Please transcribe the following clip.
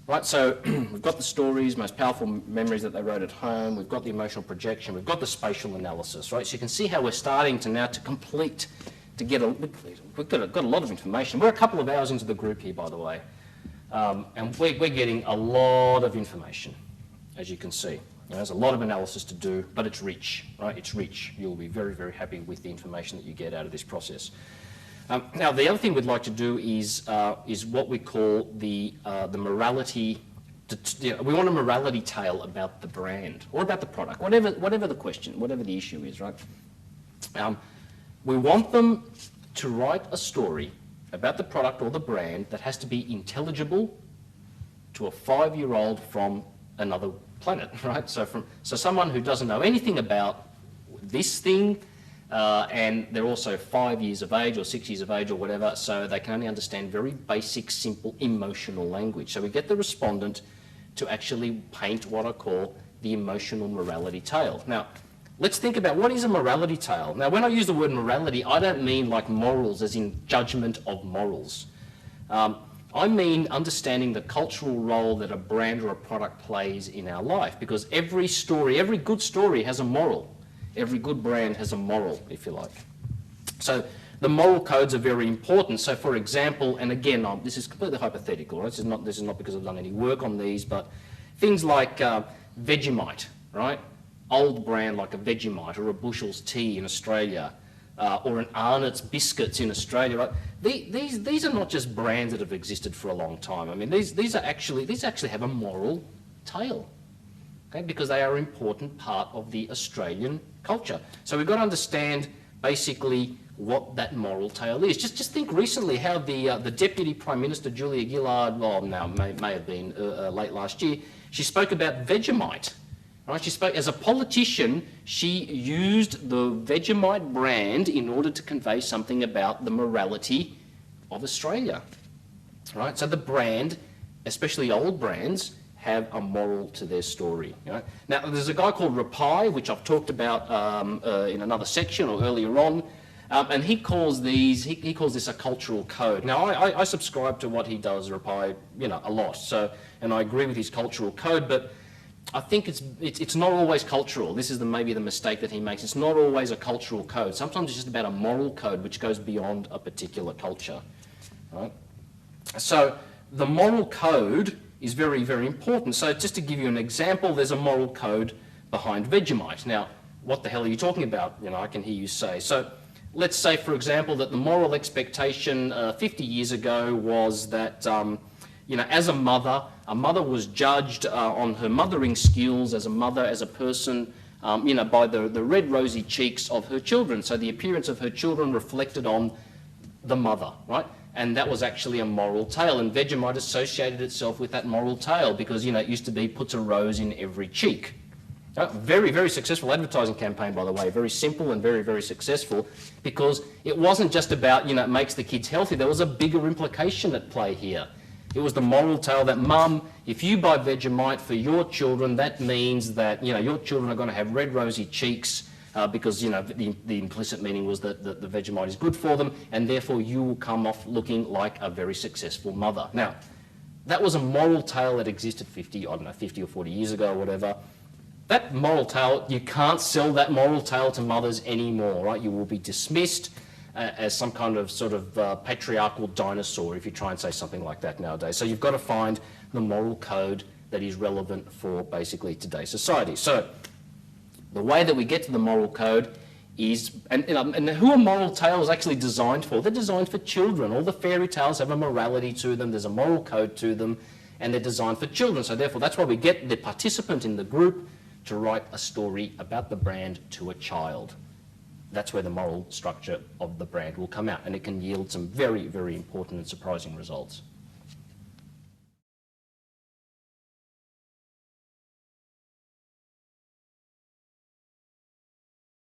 Right, so we've got the stories, most powerful memories that they wrote at home, we've got the emotional projection, we've got the spatial analysis, right? So you can see how we're starting to now complete, to get we've got a lot of information. We're a couple of hours into the group here, by the way, and we're getting a lot of information, as you can see. There's a lot of analysis to do, but it's rich, right? It's rich. You'll be very, very happy with the information that you get out of this process. Now, the other thing we'd like to do is what we call the morality. We want a morality tale about the brand or about the product, whatever the question, whatever the issue is, right? We want them to write a story about the product or the brand that has to be intelligible to a 5-year-old from another planet, right? So someone who doesn't know anything about this thing. And they're also 5 years of age or 6 years of age or whatever, so they can only understand very basic, simple, emotional language. So we get the respondent to actually paint what I call the emotional morality tale. Now, let's think about what is a morality tale. Now, when I use the word morality, I don't mean like morals as in judgment of morals. I mean understanding the cultural role that a brand or a product plays in our life, because every story, every good story has a moral. Every good brand has a moral, if you like. So the moral codes are very important. So for example, and again, this is completely hypothetical, right? This is not because I've done any work on these, but things like Vegemite, right? Old brand like a Vegemite or a Bushells tea in Australia, or an Arnott's biscuits in Australia, right? These are not just brands that have existed for a long time. I mean, these actually have a moral tale. Okay, because they are an important part of the Australian culture. So we've got to understand basically what that moral tale is. Just think recently how the Deputy Prime Minister, Julia Gillard, well, now may have been late last year, she spoke about Vegemite. Right? She spoke, as a politician, she used the Vegemite brand in order to convey something about the morality of Australia. Right? So the brand, especially old brands, have a moral to their story. You know? Now, there's a guy called Rapai, which I've talked about in another section or earlier on, and he calls this a cultural code. Now, I subscribe to what he does, Rapai, a lot. So, and I agree with his cultural code, but I think it's not always cultural. This is maybe the mistake that he makes. It's not always a cultural code. Sometimes it's just about a moral code which goes beyond a particular culture. Right? So the moral code is very, very important. So just to give you an example, there's a moral code behind Vegemite. Now, what the hell are you talking about? I can hear you say. So let's say, for example, that the moral expectation 50 years ago was that, as a mother was judged on her mothering skills as a mother, as a person, by the red rosy cheeks of her children. So the appearance of her children reflected on the mother, right? And that was actually a moral tale, and Vegemite associated itself with that moral tale because, it used to be puts a rose in every cheek. Very, very successful advertising campaign, by the way, very simple and very, very successful, because it wasn't just about, it makes the kids healthy. There was a bigger implication at play here. It was the moral tale that, Mum, if you buy Vegemite for your children, that means that, your children are going to have red rosy cheeks, because the implicit meaning was that the Vegemite is good for them, and therefore you will come off looking like a very successful mother. Now, that was a moral tale that existed 50 or 40 years ago or whatever. That moral tale, you can't sell that moral tale to mothers anymore, right? You will be dismissed as some kind of sort of patriarchal dinosaur if you try and say something like that nowadays. So you've got to find the moral code that is relevant for basically today's society. So the way that we get to the moral code is, and who are moral tales actually designed for? They're designed for children. All the fairy tales have a morality to them. There's a moral code to them, and they're designed for children. So therefore, that's why we get the participant in the group to write a story about the brand to a child. That's where the moral structure of the brand will come out, and it can yield some very, very important and surprising results.